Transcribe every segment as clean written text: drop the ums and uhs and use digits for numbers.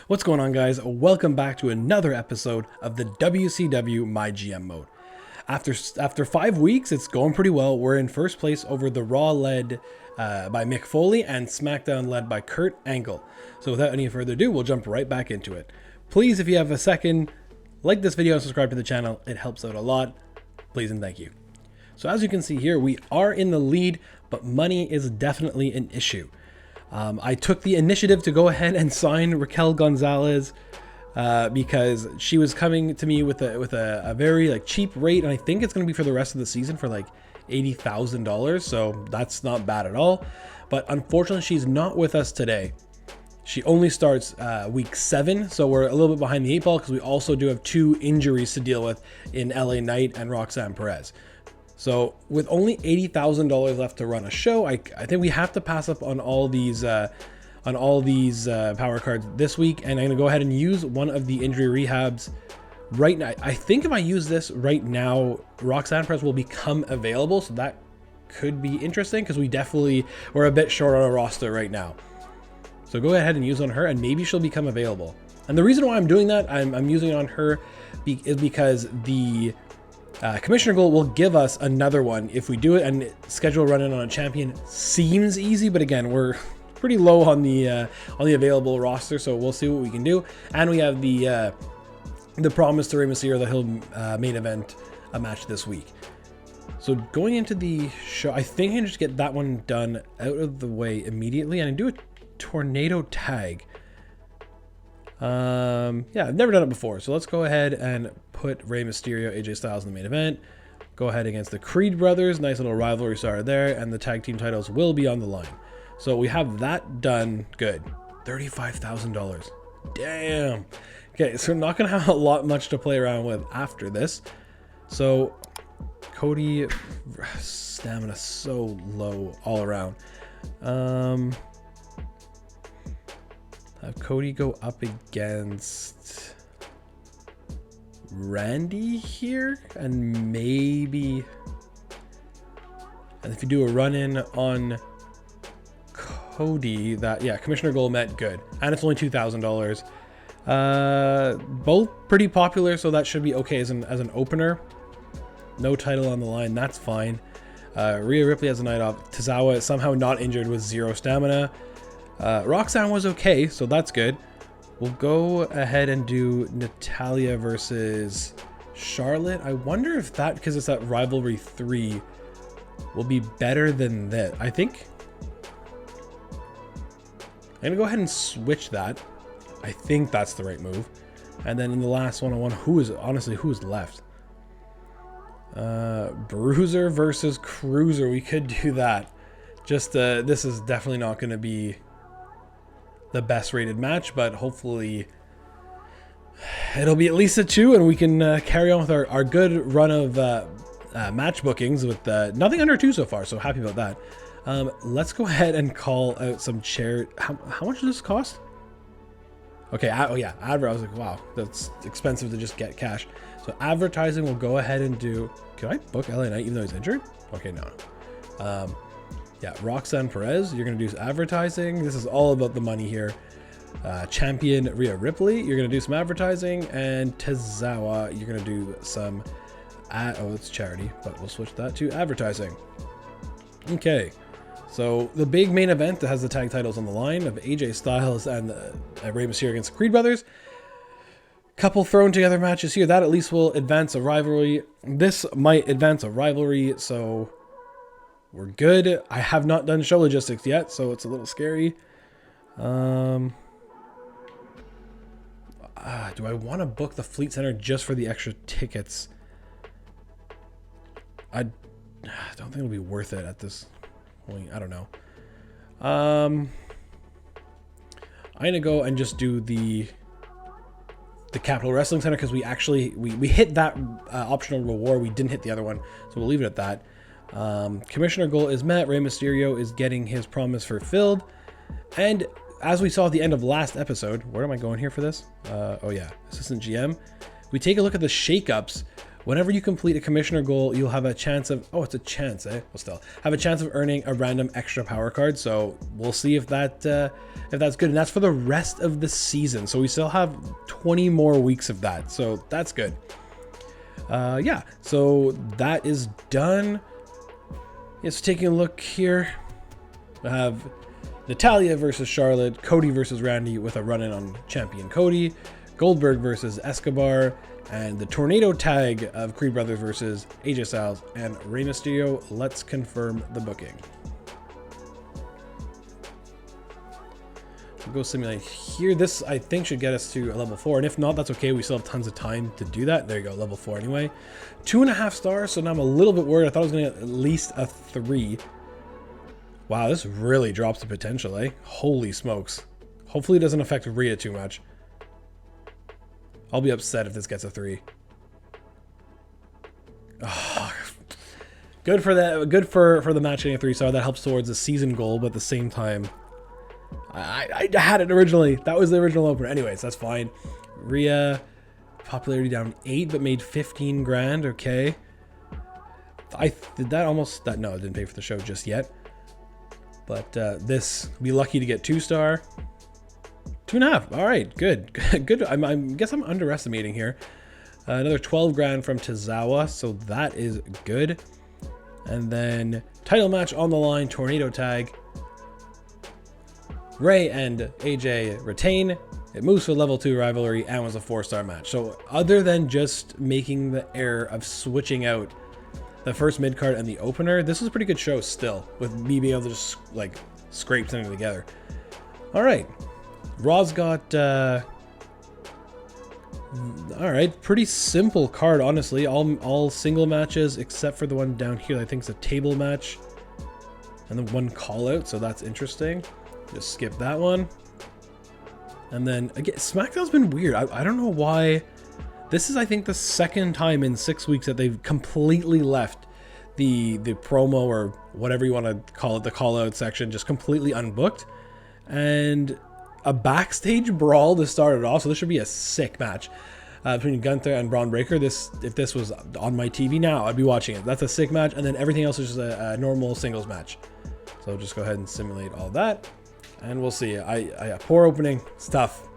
What's going on, guys? Welcome back to another episode of the WCW MyGM mode. After 5 weeks, it's going pretty well. We're in first place over the Raw led by Mick Foley and SmackDown led by Kurt Angle. So without any further ado, we'll jump right back into it. Please, if you have a second, like this video and subscribe to the channel. It helps out a lot. Please and thank you. So as you can see here, we are in the lead, but money is definitely an issue. I took the initiative to go ahead and sign Raquel Gonzalez because she was coming to me with a very cheap rate, and I think it's going to be for the rest of the season for like $80,000. So that's not bad at all. But unfortunately, she's not with us today. She only starts week 7, so we're a little bit behind the 8 ball because we also do have 2 injuries to deal with in LA Knight and Roxanne Perez. So with only $80,000 left to run a show, I think we have to pass up on all these power cards this week, and I'm gonna go ahead and use one of the injury rehabs right now. I think if I use this right now, Roxanne Perez will become available, so that could be interesting because we're a bit short on a roster right now. So go ahead and use on her, and maybe she'll become available. And the reason why I'm doing that, I'm using it on her is because the Commissioner Goal will give us another one if we do it, and schedule run in on a champion seems easy, but again, we're pretty low on the available roster, so we'll see what we can do. And we have the promise to Rey Mysterio that he'll main event a match this week. So going into the show, I think I can just get that one done out of the way immediately, and I do a tornado tag. Yeah, I've never done it before, so let's go ahead and put Rey Mysterio, AJ Styles in the main event. Go ahead against the Creed brothers. Nice little rivalry started there, and the tag team titles will be on the line. So we have that done. Good. $35,000. Damn. Okay, so we're not gonna have much to play around with after this. So Cody, stamina so low all around. Have Cody go up against Randy here, and maybe, and if you do a run-in on Cody, Commissioner Goal met, good, and it's only $2,000. Both pretty popular, so that should be okay as an opener. No title on the line, that's fine. Rhea Ripley has a night off. Tozawa is somehow not injured with 0 stamina. Roxanne was okay, so that's good. We'll go ahead and do Natalya versus Charlotte. I wonder if that, because it's at Rivalry 3, will be better than that. I think I'm gonna go ahead and switch that. I think that's the right move. And then in the last one-on-one, who is left? Bruiser versus Cruiser. We could do that. Just this is definitely not going to be the best rated match, but hopefully it'll be at least a 2, and we can carry on with our good run of match bookings with nothing under 2 so far, so happy about that. Let's go ahead and call out some chair. How much does this cost? Okay, oh yeah, I was like, wow, that's expensive to just get cash. So advertising, we'll go ahead and do, can I book LA Knight even though he's injured? Okay, no. Yeah, Roxanne Perez, you're going to do advertising. This is all about the money here. Champion Rhea Ripley, you're going to do some advertising. And Tozawa, you're going to do some, it's charity, but we'll switch that to advertising. Okay, so the big main event that has the tag titles on the line of AJ Styles and Rey Mysterio against the Creed brothers. Couple thrown together matches here. That at least will advance a rivalry. This might advance a rivalry, so we're good. I have not done show logistics yet, so it's a little scary. Do I want to book the Fleet Center just for the extra tickets? I don't think it'll be worth it at this point. I don't know. I'm gonna go and just do the Capital Wrestling Center because we hit that optional reward. We didn't hit the other one, so we'll leave it at that. Commissioner Goal is met. Rey Mysterio is getting his promise fulfilled. And as we saw at the end of last episode, where am I going here for this? Oh yeah, Assistant GM. We take a look at the shakeups. Whenever you complete a commissioner goal, you'll have a chance of, oh, it's a chance, eh? Well, still have a chance of earning a random extra power card. So we'll see if that's good. And that's for the rest of the season. So we still have 20 more weeks of that. So that's good. Yeah, so that is done. Yes, taking a look here. I have Natalya versus Charlotte, Cody versus Randy with a run-in on champion Cody, Goldberg versus Escobar, and the tornado tag of Creed Brothers versus AJ Styles and Rey Mysterio. Let's confirm the booking. We'll go simulate here. This, I think, should get us to a level 4. And if not, that's okay. We still have tons of time to do that. There you go, level 4 anyway. 2.5 stars, so now I'm a little bit worried. I thought I was going to get at least a 3. Wow, this really drops the potential, eh? Holy smokes. Hopefully it doesn't affect Rhea too much. I'll be upset if this gets a 3. Oh, good for that. Good for the match getting a 3-star. That helps towards the season goal, but at the same time, I had it originally. That was the original opener. Anyways, that's fine. Rhea, popularity down 8, but made 15 grand. Okay. Did that almost that? No, I didn't pay for the show just yet. But this, be lucky to get 2-star. 2.5. All right, good. Good. I guess I'm underestimating here. Another 12 grand from Tozawa, so that is good. And then title match on the line, tornado tag. Rey and AJ retain. It moves to level 2 rivalry and was a 4-star match. So other than just making the error of switching out the first mid card and the opener, this was a pretty good show still, with me being able to just like scrape something together. All right, Raw's got all right, pretty simple card, honestly. All single matches except for the one down here. I think it's a table match and then one call out, so that's interesting. Just skip that one. And then again, SmackDown's been weird. I don't know why. This is, I think, the second time in 6 weeks that they've completely left the promo, or whatever you want to call it, the call out section, just completely unbooked. And a backstage brawl to start it off. So this should be a sick match between Gunther and Braun Breaker. If this was on my TV now, I'd be watching it. That's a sick match. And then everything else is just a normal singles match. So just go ahead and simulate all that. And we'll see. I poor opening. It's tough.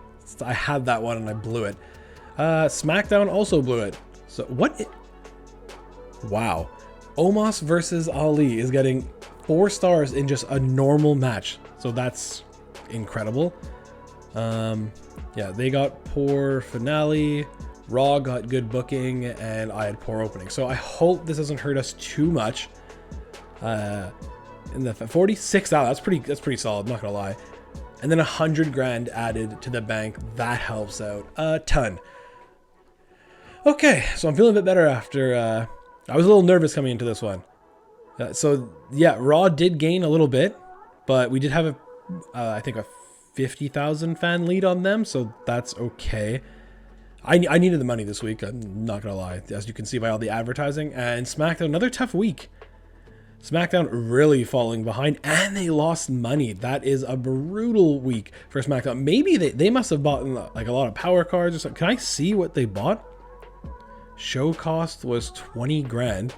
I had that one and I blew it. SmackDown also blew it. So what? Wow. Omos versus Ali is getting 4 stars in just a normal match. So that's incredible. Yeah, they got poor finale. Raw got good booking, and I had poor opening. So I hope this doesn't hurt us too much. In the 46 out, that's pretty solid, I'm not gonna lie. And then 100 grand added to the bank. That helps out a ton. Okay, so I'm feeling a bit better after, I was a little nervous coming into this one. So yeah, Raw did gain a little bit, but we did have I think a 50,000 fan lead on them, so that's okay. I needed the money this week, I'm not gonna lie, as you can see by all the advertising. And SmackDown, another tough week. SmackDown really falling behind, and they lost money. That is a brutal week for SmackDown. Maybe they must have bought like a lot of power cards or something. Can I see what they bought? Show cost was 20 grand.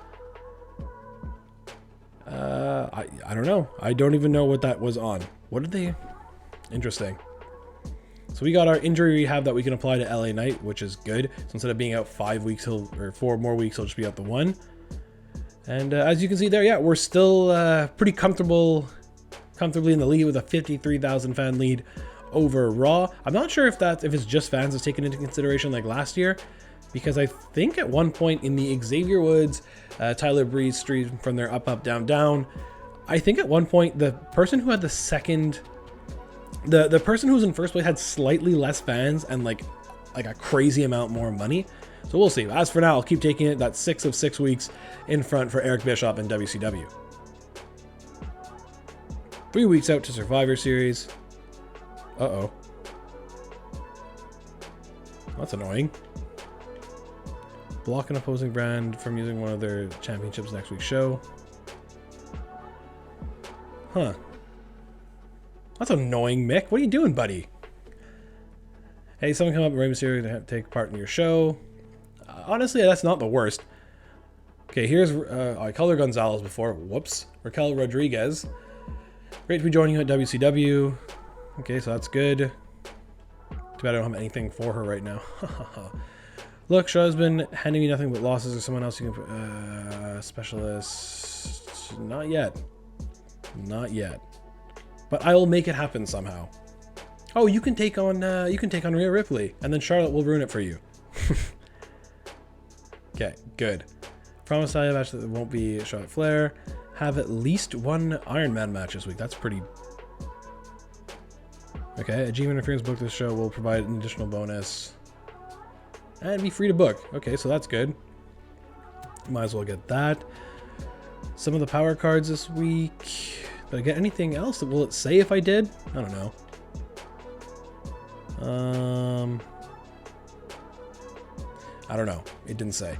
I don't know. I don't even know what that was on. What did they? Interesting. So we got our injury rehab that we can apply to LA Knight, which is good. So instead of being out 5 weeks, or 4 more weeks, he'll just be out the 1. And as you can see there, yeah, we're still pretty comfortably in the lead with a 53,000 fan lead over Raw. I'm not sure if it's just fans that's taken into consideration like last year, because I think at one point in the Xavier Woods, Tyler Breeze stream from their up, up, down, down, I think at one point the person who had the second, the person who was in first place had slightly less fans and like a crazy amount more money. So we'll see. As for now, I'll keep taking it. That's 6 of 6 weeks in front for Eric Bischoff and WCW. 3 weeks out to Survivor Series. Uh-oh. That's annoying. Block an opposing brand from using one of their championships next week's show. Huh. That's annoying, Mick. What are you doing, buddy? Hey, someone come up and Rey Mysterio to take part in your show. honestly, that's not the worst. Okay, here's, I called her Gonzalez before. Whoops. Raquel Rodriguez. Great to be joining you at WCW. Okay, so that's good. Too bad I don't have anything for her right now. Look, Shaw's been handing me nothing but losses, or someone else you can... specialist... Not yet. Not yet. But I will make it happen somehow. Oh, you can take on Rhea Ripley, and then Charlotte will ruin it for you. Okay, good. Promise I match that it won't be Charlotte Flair. Have at least one Iron Man match this week. That's pretty... Okay, a GM interference book this show will provide an additional bonus. And be free to book. Okay, so that's good. Might as well get that. Some of the power cards this week. Did I get anything else? Will it say if I did? I don't know. I don't know. It didn't say.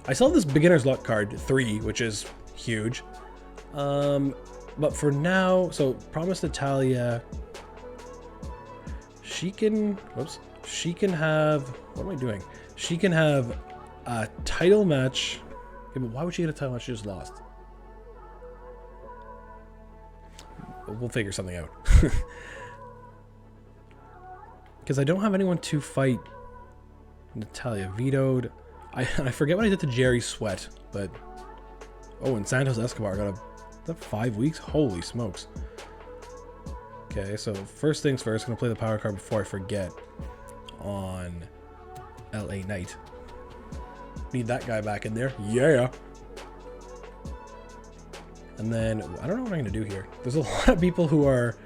I saw this beginner's luck card 3, which is huge. But for now, so Promise Natalia. She can. Whoops. She can have. What am I doing? She can have a title match. Okay, but why would she get a title match she just lost? We'll figure something out. Because I don't have anyone to fight Natalia. Vetoed. I forget what I did to Jerry Sweat, but... Oh, and Santos Escobar got a 5 weeks? Holy smokes. Okay, so first things first, I'm going to play the power card before I forget on LA Knight. Need that guy back in there. Yeah! And then, I don't know what I'm going to do here. There's a lot of people who are...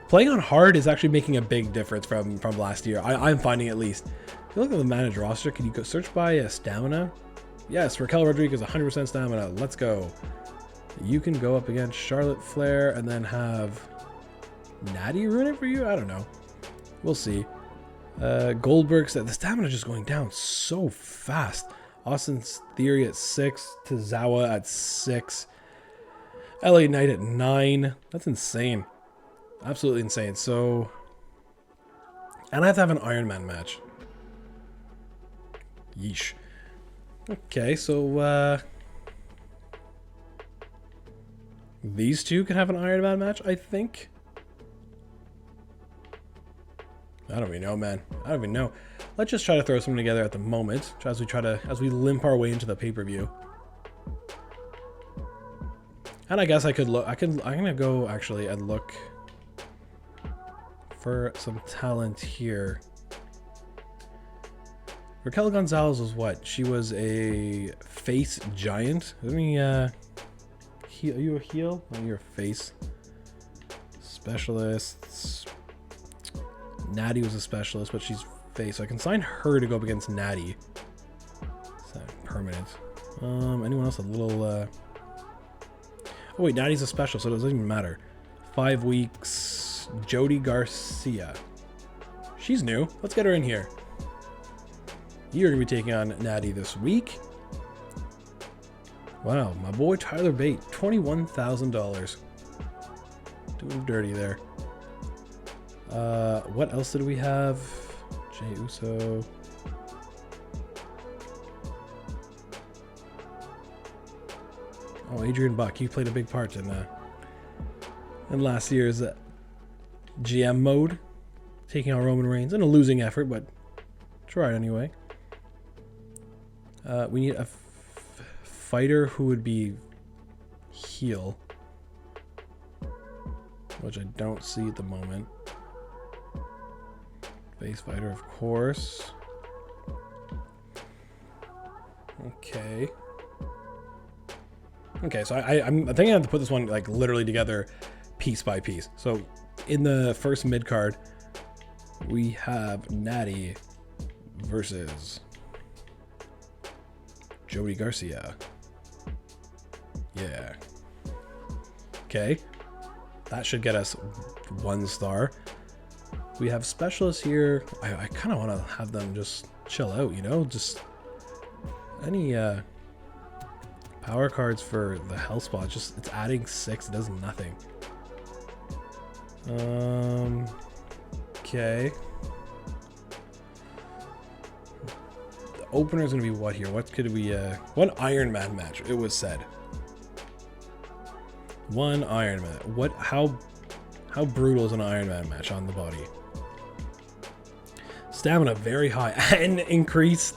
Playing on hard is actually making a big difference from last year. I'm finding at least. If you look at the managed roster, can you go search by stamina? Yes, Raquel Rodriguez, 100% stamina. Let's go. You can go up against Charlotte Flair and then have Natty ruin it for you? I don't know. We'll see. Goldberg said the stamina just going down so fast. Austin's Theory at 6. Tozawa at 6. LA Knight at 9. That's insane. Absolutely insane. So, and I have to have an Iron Man match. Yeesh. Okay, so these two can have an Iron Man match, I think. I don't even know, man. I don't even know. Let's just try to throw something together at the moment, as we limp our way into the pay-per-view. And I guess I could look. I'm gonna go actually and look for some talent here. Raquel Gonzalez was what? She was a face giant. Let me are you a heel? Oh, you're a face. Specialists. Natty was a specialist, but she's face. So I can sign her to go up against Natty. Is that permanent? Anyone else a little Oh wait, Natty's a special, so it doesn't even matter. 5 weeks. Jody Garcia. She's new. Let's get her in here. You're going to be taking on Natty this week. Wow, my boy Tyler Bate. $21,000. Doing dirty there. What else did we have? Jey Uso. Oh, Adrian Buck. He played a big part in last year's GM mode, taking on Roman Reigns in a losing effort, but try it anyway. We need a fighter who would be heel, which I don't see at the moment. Face fighter, of course. Okay. Okay, so I'm thinking I have to put this one like literally together piece by piece. So in the first mid card, we have Natty versus Jody Garcia. Yeah. Okay. That should get us 1 star. We have specialists here. I kind of want to have them just chill out, you know? Just any power cards for the health spot. Just it's adding 6. It does nothing. Okay. opener is going to be what here? What could we, one Iron Man match, it was said. One Iron Man. What, how brutal is an Iron Man match on the body? Stamina very high and increased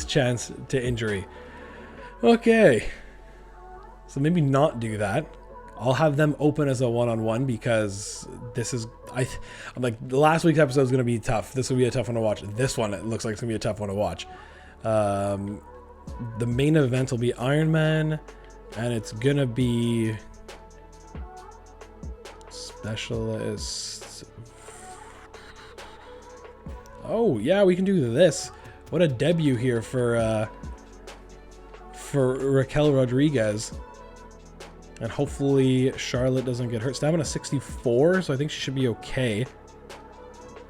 chance to injury. Okay. So maybe not do that. I'll have them open as a one-on-one because this is, I'm like, last week's episode is going to be tough. This will be a tough one to watch. This one, it looks like it's going to be a tough one to watch. The main event will be Iron Man, and it's going to be specialist. Oh, yeah, we can do this. What a debut here for Raquel Rodriguez. And hopefully Charlotte doesn't get hurt. Stamina 64, so I think she should be okay.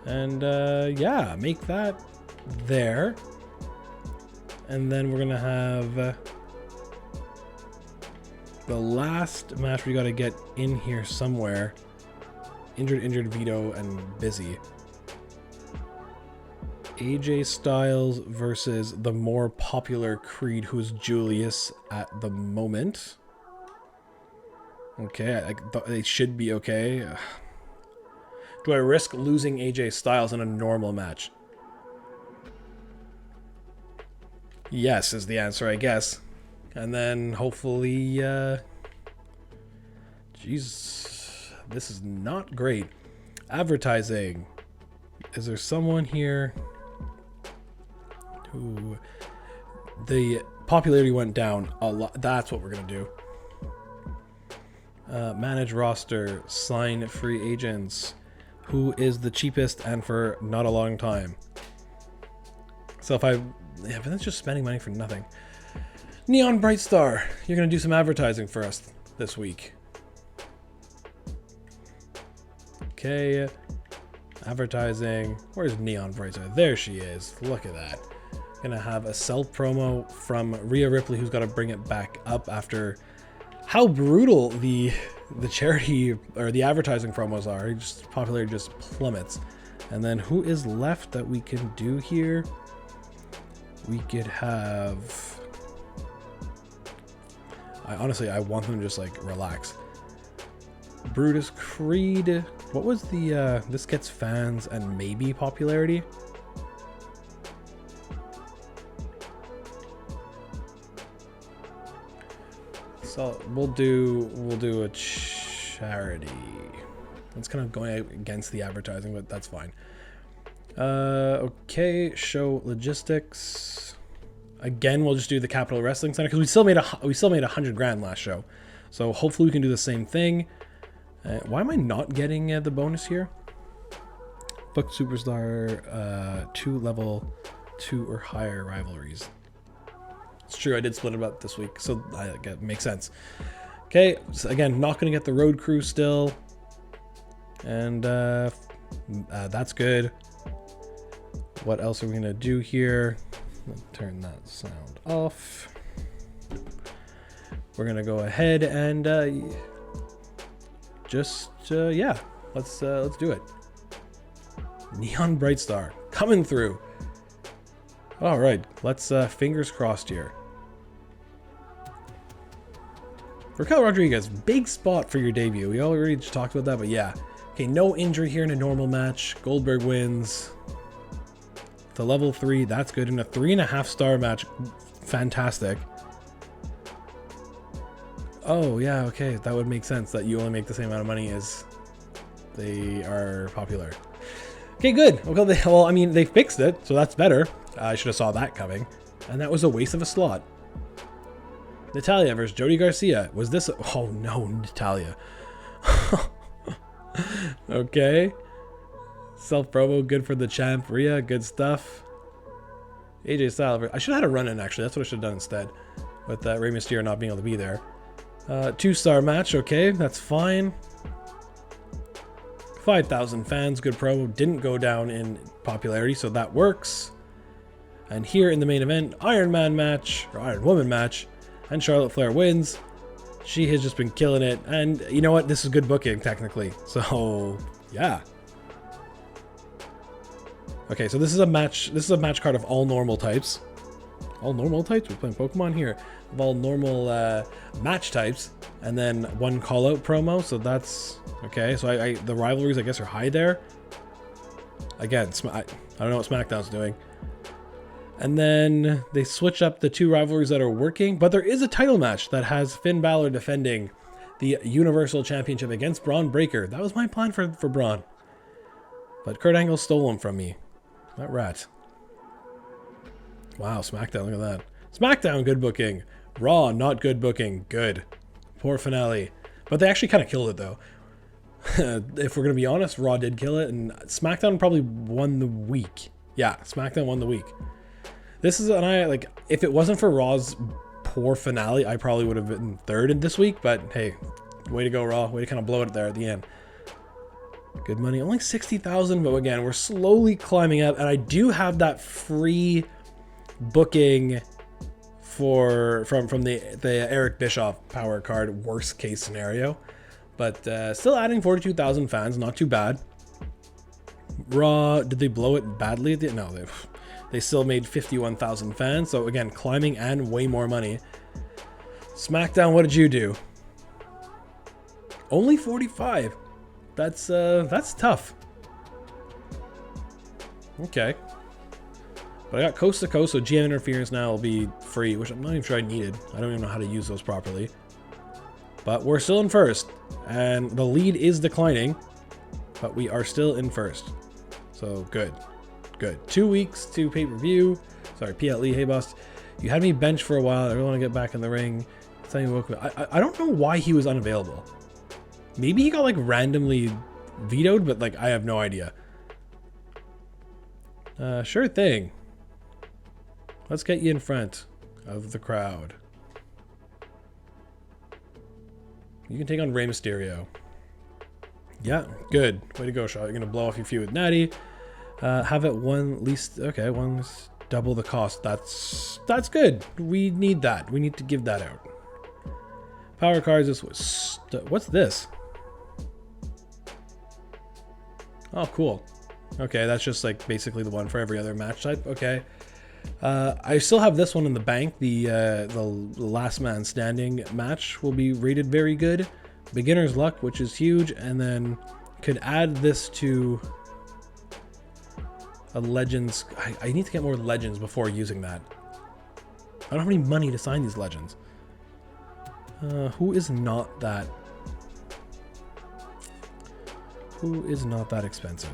And yeah, make that there. And then we're gonna have the last match we gotta get in here somewhere. Injured Vito and Busy. AJ Styles versus the more popular Creed, who's Julius at the moment. Okay, they should be okay. Do I risk losing AJ Styles in a normal match? Yes is the answer, I guess. And then hopefully, jeez, this is not great. Advertising. Is there someone here who the popularity went down a lot? That's what we're gonna do. Manage roster, sign free agents. Who is the cheapest and for not a long time? So if yeah, but that's just spending money for nothing. Neon Bright Star, you're gonna do some advertising for us this week. Okay, advertising. Where's Neon Bright Star? There she is. Look at that. Gonna have a self promo from Rhea Ripley, who's got to bring it back up after how brutal the charity or the advertising promos are. Just popularity just plummets. And then who is left that we can do here? We could have, I want them to just like relax. Brutus Creed. What was the this gets fans and maybe popularity? So we'll do a charity. It's kind of going against the advertising, but that's fine. Okay, show logistics. Again, we'll just do the Capital Wrestling Center because we still made $100,000 last show. So hopefully we can do the same thing. Why am I not getting the bonus here? Book Superstar 2 level 2 or higher rivalries. It's true, I did split it up this week, so it makes sense. Okay, so again, not going to get the road crew still. And that's good. What else are we going to do here? Let's turn that sound off. We're going to go ahead and yeah, let's do it. Neon Bright Star coming through. All right, let's fingers crossed here. Raquel Rodriguez, big spot for your debut. We already just talked about that, but yeah. Okay, no injury here in a normal match. Goldberg wins. To level 3, that's good. In a 3.5-star match, fantastic. Oh, yeah, okay. That would make sense that you only make the same amount of money as they are popular. Okay, good. Well, I mean, they fixed it, so that's better. I should have saw that coming. And that was a waste of a slot. Natalya versus Jody Garcia. Was this oh no, Natalya. Okay. Self-promo, good for the champ. Rhea, good stuff. AJ Styles. I should have had a run-in, actually. That's what I should have done instead. With Rey Mysterio not being able to be there. 2-star match, okay. That's fine. 5,000 fans, good promo. Didn't go down in popularity, so that works. And here in the main event, Iron Man match, or Iron Woman match, and Charlotte Flair wins. She has just been killing it, and you know what? This is good booking, technically. So, yeah. Okay, so this is a match. This is a match card of all normal types. All normal types? We're playing Pokemon here. Of all normal match types. And then one call-out promo. So that's... Okay, so the rivalries, I guess, are high there. Again, I don't know what SmackDown's doing. And then they switch up the 2 rivalries that are working. But there is a title match that has Finn Balor defending the Universal Championship against Braun Breaker. That was my plan for Braun. But Kurt Angle stole him from me. That rat. Wow, SmackDown, look at that. SmackDown, good booking. Raw, not good booking. Good. Poor finale. But they actually kind of killed it, though. If we're going to be honest, Raw did kill it, and SmackDown probably won the week. Yeah, SmackDown won the week. This is, like, if it wasn't for Raw's poor finale, I probably would have been 3rd in this week, but hey, way to go, Raw. Way to kind of blow it there at the end. Good money. Only 60,000, but again, we're slowly climbing up, and I do have that free booking from the Eric Bischoff power card, worst case scenario. But still adding 42,000 fans, not too bad. Raw, did they blow it badly? No, they still made 51,000 fans. So again, climbing and way more money. SmackDown, what did you do? Only 45. That's tough. Okay. But I got coast to coast, so GM interference now will be free, which I'm not even sure I needed. I don't even know how to use those properly. But we're still in first, and the lead is declining, but we are still in first. So good. Good. 2 weeks to pay-per-view. Sorry, PLE, hey boss. You had me bench for a while. I really want to get back in the ring. I don't know why he was unavailable. Maybe he got like randomly vetoed, but like I have no idea. Sure thing. Let's get you in front of the crowd. You can take on Rey Mysterio. Yeah, good. Way to go, Shaw. You're going to blow off your feud with Natty. Have it one least... Okay, one double the cost. That's good. We need that. We need to give that out. Power cards. This was... What's this? Oh, cool. Okay, that's just like basically the one for every other match type. Okay. I still have this one in the bank. The last man standing match will be rated very good. Beginner's luck, which is huge, and then could add this to a legends. I need to get more legends before using that. I don't have any money to sign these legends. Who is not that? Who is not that expensive?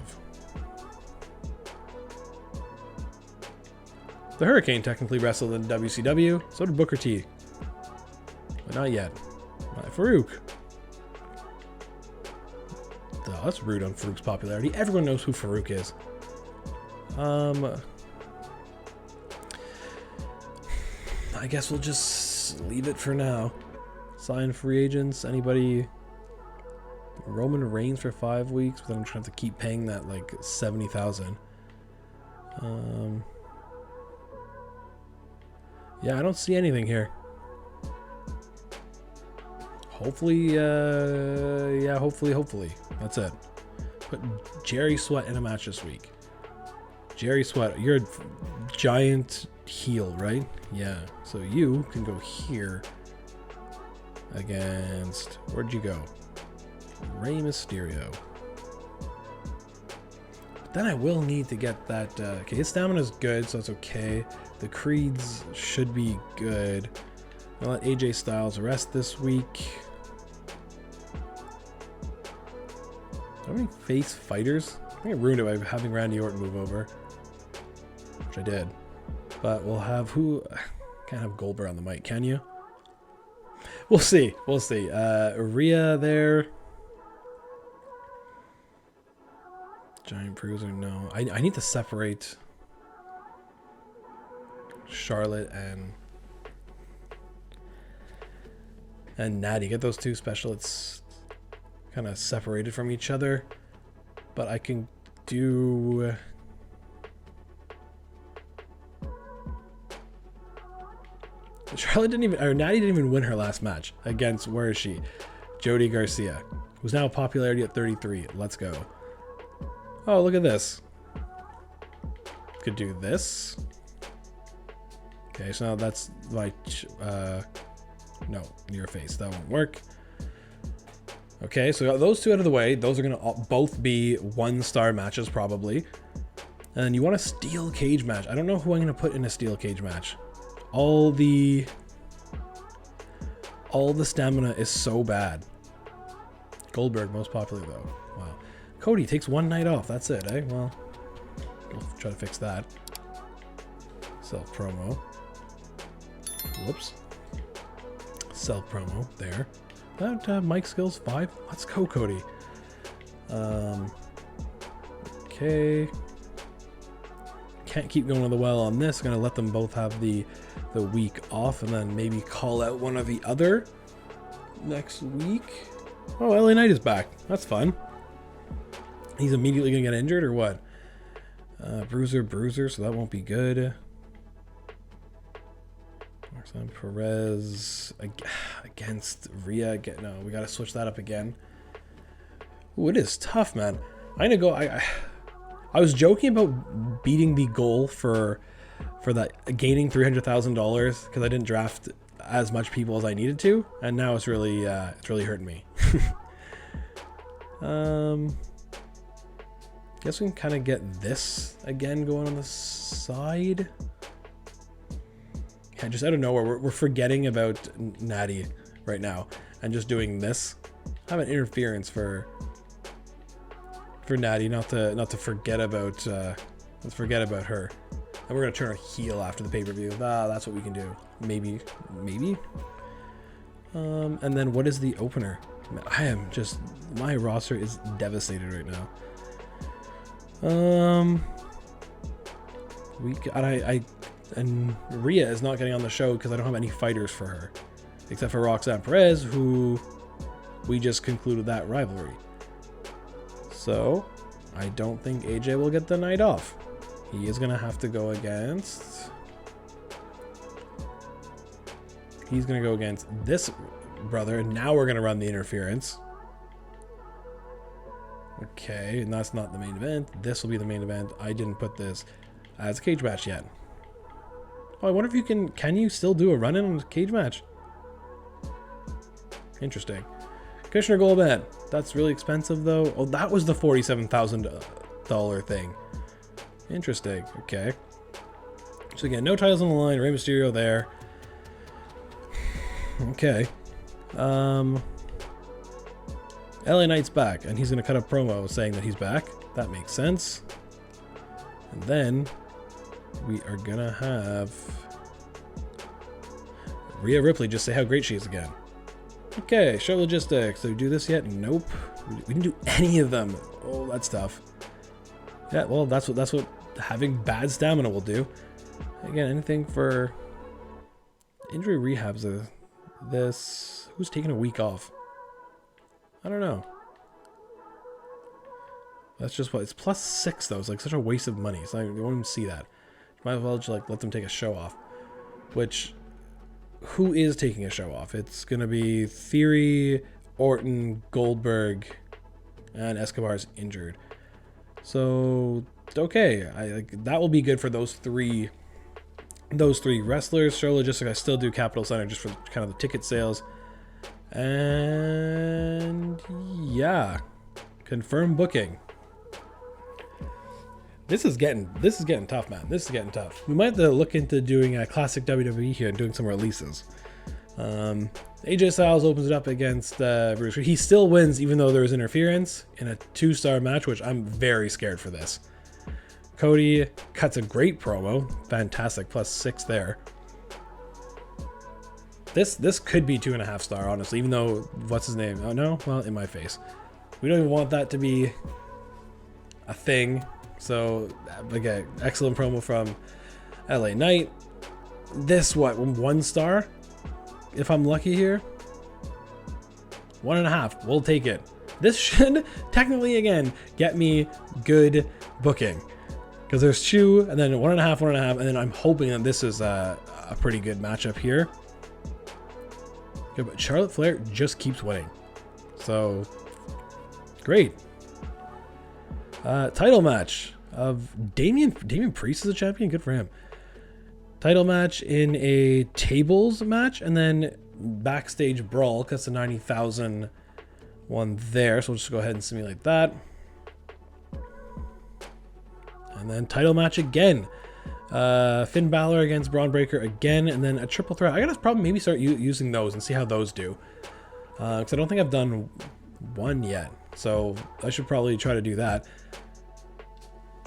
The Hurricane technically wrestled in WCW, so did Booker T. But not yet. Farouk. Oh, that's rude on Farouk's popularity. Everyone knows who Farouk is. I guess we'll just leave it for now. Sign free agents. Anybody? Roman Reigns for 5 weeks, but then I'm trying to keep paying that like 70,000. Yeah, I don't see anything here. Hopefully, yeah, hopefully. That's it. Put Jerry Sweat in a match this week. Jerry Sweat, you're a giant heel, right? Yeah, so you can go here against, where'd you go? Rey Mysterio. But then I will need to get that, okay, his stamina's good, so it's okay. The Creeds should be good. I'll let AJ Styles rest this week. Do I have any face fighters? I think I ruined it by having Randy Orton move over. Which I did. But we'll have who? Can't have Goldberg on the mic, can you? We'll see. We'll see. Rhea there. Giant Bruiser, no. I need to separate Charlotte and Natty. Get those two special. It's kind of separated from each other, but I can do Charlotte didn't even, or Natty didn't even win her last match against, where is she? Jody Garcia, who's now popularity at 33. Let's go. Oh, look at this. could do this. Okay, so now that's my no, your face, that won't work. Okay, so we got those two out of the way. Those are gonna both be 1-star matches probably. And you want a steel cage match. I don't know who I'm gonna put in a steel cage match. All the stamina is so bad. Goldberg, most popular though. Wow. Cody takes 1 night off. That's it, eh? Well, we'll try to fix that. Self promo. Whoops. Self promo there. That Mike Skills 5. Let's go, Cody. Okay. Can't keep going to the well on this. Gonna let them both have the week off, and then maybe call out one or the other next week. Oh, LA Knight is back. That's fun. He's immediately gonna get injured or what? Bruiser, so that won't be good. Marcin Perez against Rhea. No, we gotta switch that up again. Ooh, it is tough, man. I'm gonna go. I was joking about beating the goal for that, gaining $300,000 because I didn't draft as much people as I needed to, and now it's really hurting me. Guess we can kind of get this again going on the side. Yeah, just out of nowhere, we're forgetting about Natty right now and just doing this. Have an interference for Natty, not to forget about let's forget about her. And we're gonna turn her heel after the pay-per-view. That's what we can do. Maybe. And then what is the opener? I am just, my roster is devastated right now. And Rhea is not getting on the show because I don't have any fighters for her, except for Roxanne Perez, who we just concluded that rivalry. So I don't think AJ will get the night off. He is gonna have to go against. He's gonna go against this brother, and now we're gonna run the interference. Okay, and that's not the main event. This will be the main event. I didn't put this as a cage match yet. Oh, I wonder if you can you still do a run-in on a cage match? Interesting. Commissioner Goldman. That's really expensive though. Oh, that was the $47,000 thing. Interesting. Okay. So again, no titles on the line. Rey Mysterio there. Okay. LA Knight's back, and he's gonna cut a promo saying that he's back. That makes sense. And then we are gonna have Rhea Ripley just say how great she is again. Okay, show logistics. Did we do this yet? Nope. We didn't do any of them. Oh, that's tough. Yeah, well, that's what having bad stamina will do. Again, anything for injury rehabs. This, who's taking a week off? I don't know. That's just what it's +6 though. It's like such a waste of money. It's like you won't even see that. Might as well just like let them take a show off. Which, who is taking a show off? It's gonna be Theory, Orton, Goldberg, and Escobar's injured. So okay, that will be good for those three wrestlers. Show logistics, I still do Capital Center just for kind of the ticket sales. And yeah, confirm booking. This is getting tough, man. This is getting tough. We might have to look into doing a classic WWE here and doing some releases. AJ Styles opens it up against Bruce. He still wins even though there was interference in a 2-star match, which I'm very scared for this. Cody cuts a great promo. Fantastic, +6 there. This could be 2.5 star, honestly, even though, what's his name? Oh no, well, in my face. We don't even want that to be a thing. So, okay, excellent promo from LA Knight. This, what, 1 star? If I'm lucky here? 1.5, we'll take it. This should technically, again, get me good booking. Because there's 2, and then 1.5, 1.5, and then I'm hoping that this is a pretty good matchup here. Yeah, but Charlotte Flair just keeps winning. So, great. Title match. of Damian Priest is a champion. Good for him. Title match in a tables match, and then backstage brawl. That's the 90,000 one there. So we'll just go ahead and simulate that. And then title match again. Finn Balor against Braun Breaker again, and then a triple threat. I gotta probably maybe start using those and see how those do. Because I don't think I've done one yet. So I should probably try to do that.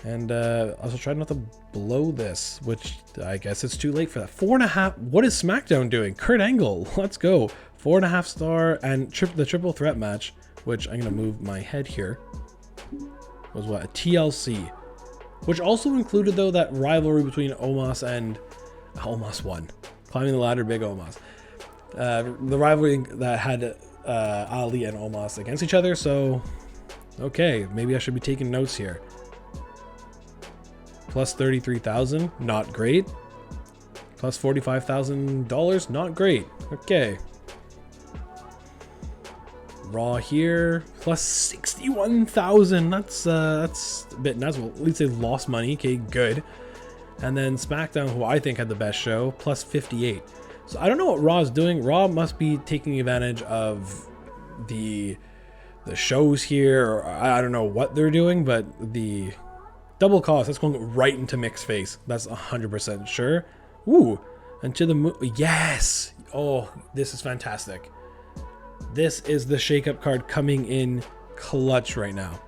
And also try not to blow this, which I guess it's too late for that. 4.5. What is SmackDown doing? Kurt Angle. Let's go. 4.5 star and the triple threat match, which I'm going to move my head here, was what? A TLC. Which also included, though, that rivalry between Omos and... Omos won. Climbing the ladder, big Omos. The rivalry that had Ali and Omos against each other, so... Okay, maybe I should be taking notes here. Plus 33,000, not great. Plus $45,000, not great. Okay. Raw here, plus 61,000. That's a bit nuts. Well, at least they lost money. Okay, good. And then SmackDown, who I think had the best show, plus 58. So I don't know what Raw is doing. Raw must be taking advantage of the shows here, or I don't know what they're doing, but the double cost, that's going right into Mick's face. That's 100% sure. Ooh, and to the moon. Yes. Oh, this is fantastic. This is the shakeup card coming in clutch right now.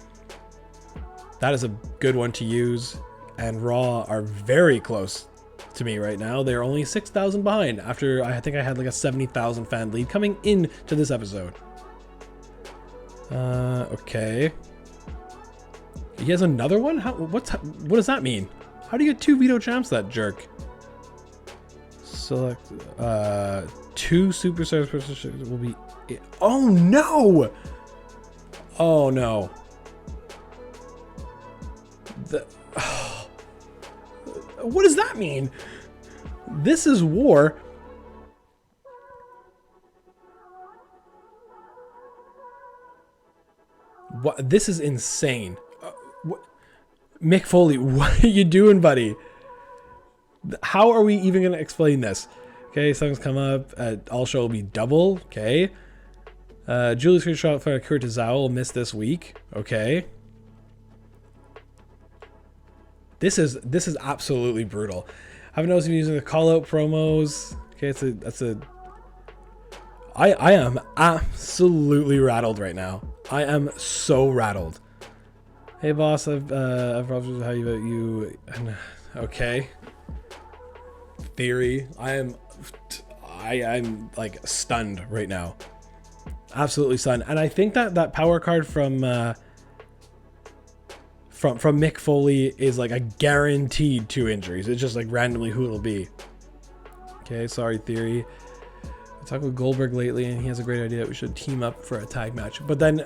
That is a good one to use. And Raw are very close to me right now. They're only 6,000 behind after I think I had like a 70,000 fan lead coming into this episode. Okay. He has another one? What does that mean? How do you get 2 veto champs, that jerk? Select 2 superstars will be... Oh no! Oh no. What does that mean? This is war. What? This is insane. Mick Foley, what are you doing, buddy? How are we even going to explain this? Okay, something's come up. All show will be double. Okay. Julius screenshot for Kurtizawa will miss this week. Okay. This is absolutely brutal. I haven't noticed if you're using the call out promos. Okay, I am absolutely rattled right now. I am so rattled. Hey boss, I've problems with how you okay. Theory. I'm like stunned right now. Absolutely stunned. And I think that power card from Mick Foley is like a guaranteed 2 injuries. It's just like randomly who it'll be. Okay, sorry Theory. I talked with Goldberg lately and he has a great idea that we should team up for a tag match. But then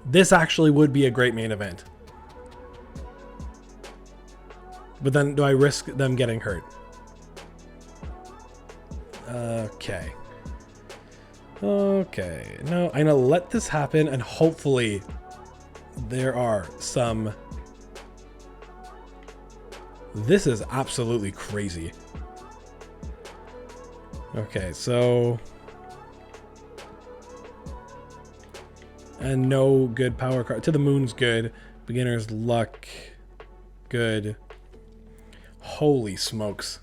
this actually would be a great main event. But then do I risk them getting hurt? Okay. Okay. No, I'm gonna let this happen and hopefully there are some... This is absolutely crazy. Okay, so... And no good power card. To the moon's good. Beginner's luck. Good. Holy smokes.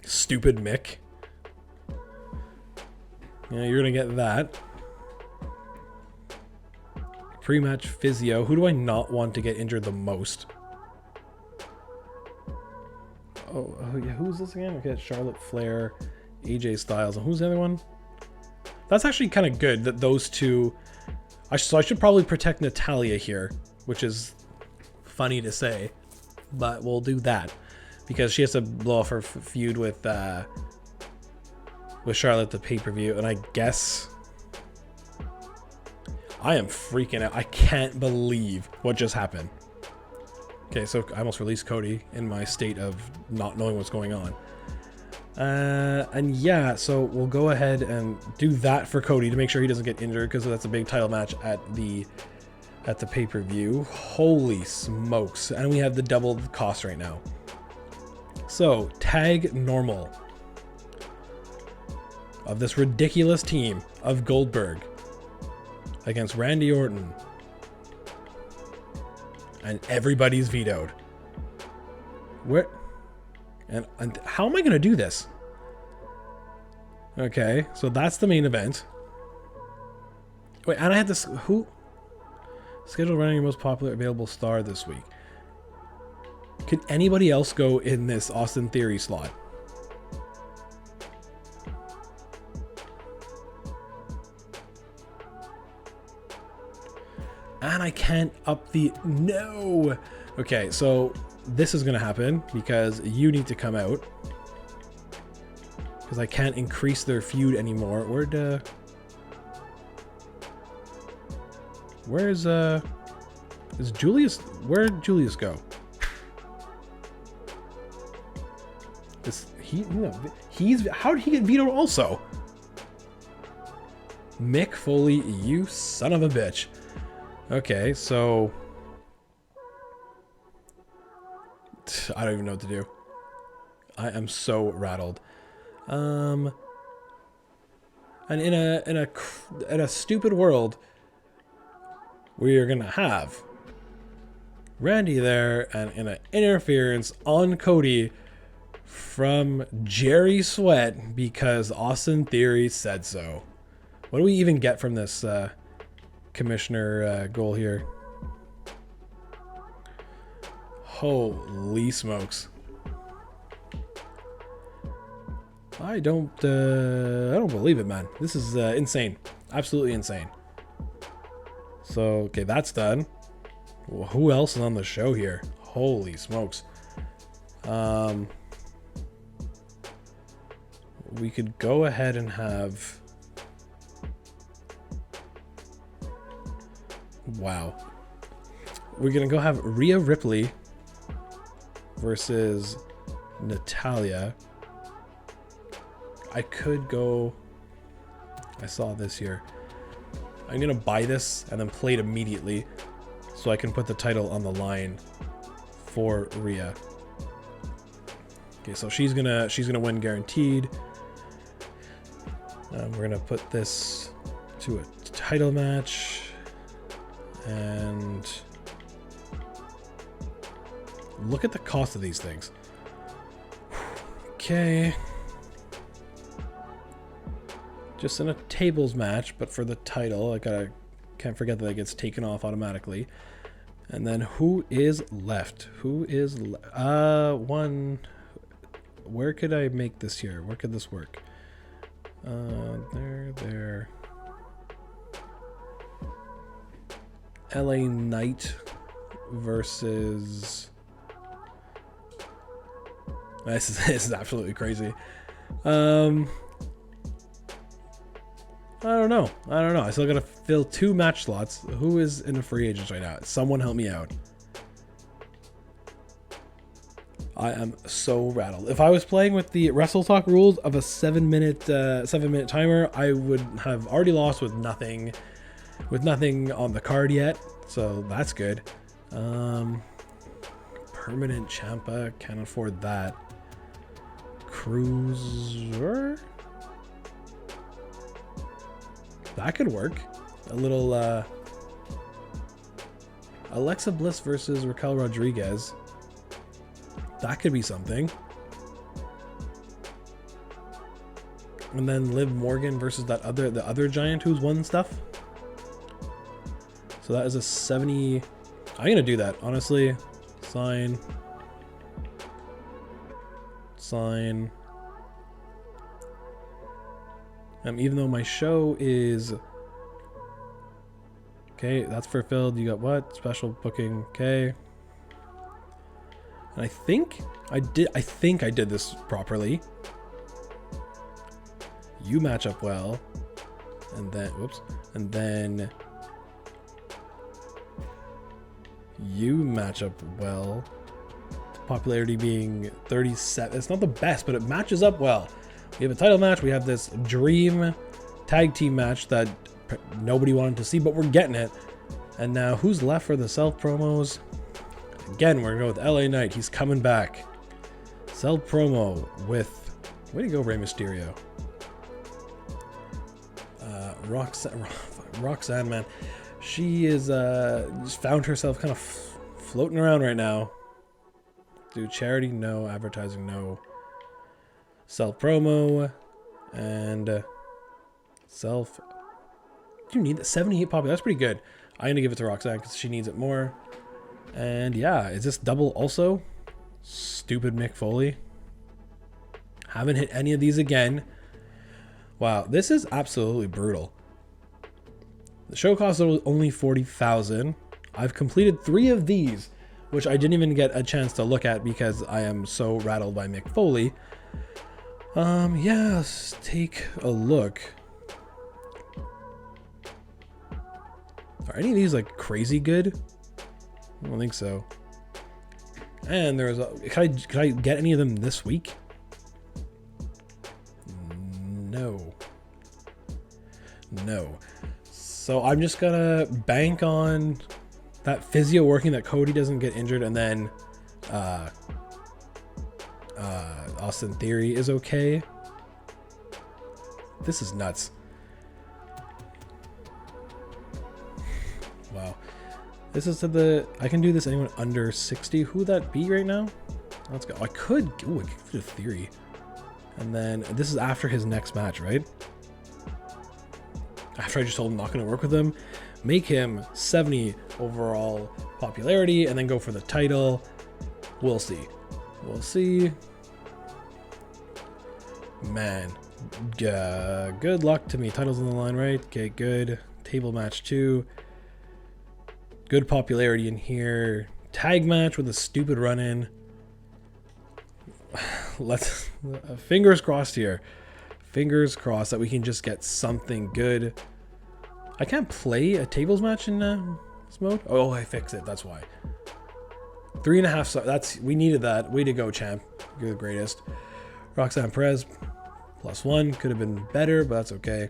Stupid Mick. Yeah, you're gonna get that. Pre-match physio. Who do I not want to get injured the most? Oh yeah, who's this again? Okay, Charlotte Flair, AJ Styles, and who's the other one? That's actually kind of good that those two... So I should probably protect Natalya here, which is funny to say, but we'll do that because she has to blow off her feud with Charlotte the pay-per-view, and I guess I am freaking out. I can't believe what just happened. Okay, so I almost released Cody in my state of not knowing what's going on. And yeah, so we'll go ahead and do that for Cody to make sure he doesn't get injured, because that's a big title match at the pay-per-view. Holy smokes. And we have the double cost right now. So, tag normal of this ridiculous team of Goldberg against Randy Orton. And everybody's vetoed. Where? And how am I going to do this? Okay, so that's the main event. Wait, and I had this... Who? Schedule running your most popular available star this week. Could anybody else go in this Austin Theory slot? And I can't up the... No! Okay, so this is going to happen because you need to come out. Because I can't increase their feud anymore. Where's is Julius? Where'd Julius go? How did he get vetoed also? Mick Foley, you son of a bitch. Okay, so I don't even know what to do. I am so rattled. And in a stupid world, we are gonna have Randy there, and in an interference on Cody from Jerry Sweat because Austin Theory said so. What do we even get from this commissioner goal here? Holy smokes. I don't believe it, man. This is insane. Absolutely insane. So, okay, that's done. Well, who else is on the show here? Holy smokes. We could go ahead and have... Wow. We're going to go have Rhea Ripley versus Natalia. I could go... I saw this here. I'm going to buy this and then play it immediately so I can put the title on the line for Rhea. Okay, so she's gonna win guaranteed. We're gonna put this to a title match, and look at the cost of these things. Okay, just in a tables match, but for the title, can't forget that it gets taken off automatically. And then who is left? One. Where could I make this here? Where could this work? There. LA Knight versus... This is absolutely crazy. I don't know. I still gotta fill 2 match slots. Who is in the free agents right now? Someone help me out. I am so rattled. If I was playing with the Wrestle Talk rules of a 7-minute timer, I would have already lost with nothing on the card yet. So that's good. Permanent Ciampa, can't afford that. Cruiser, that could work. A little Alexa Bliss versus Raquel Rodriguez. That could be something. And then Liv Morgan versus the other giant who's won stuff. So that is a 70. I'm gonna do that, honestly. Sign. Even though my show is okay, that's fulfilled. You got what? Special booking. Okay. And I think I did this properly. You match up well. And then you match up well. popularity being 37. It's not the best, but it matches up well. We have a title match. We have this dream tag team match that nobody wanted to see, but we're getting it. And now who's left for the self promos? Again, we're going to go with LA Knight. He's coming back. Self promo with, way to go, Rey Mysterio. Roxanne, man. She is just found herself kind of floating around right now. Do charity? No. Advertising? No. Self promo and self. Do you need that? 78 popular. That's pretty good. I'm gonna give it to Roxanne because she needs it more. And yeah, is this double also? Stupid Mick Foley. Haven't hit any of these again. Wow, this is absolutely brutal. The show cost only 40,000. I've completed 3 of these, which I didn't even get a chance to look at because I am so rattled by Mick Foley. Yeah, let's take a look. Are any of these like crazy good? I don't think so. And there's a, can I get any of them this week? No. So I'm just gonna bank on that physio working, that Cody doesn't get injured, and then Austin Theory is okay. This is nuts. Wow. This is to the, I can do this anyone under 60. Who would that be right now? Let's go. I could do a Theory. And then this is after his next match, right? After I just told him I'm not going to work with him. Make him 70 overall popularity and then go for the title. We'll see. Man. Good luck to me. Title's on the line, right? Okay, good. Table match 2. Good popularity in here. Tag match with a stupid run-in. Let's fingers crossed here. Fingers crossed that we can just get something good. I can't play a tables match in this mode. Oh, I fixed it. That's why. 3.5 stars. That's, we needed that. Way to go, champ. You're the greatest. Roxanne Perez +1 could have been better, but that's okay.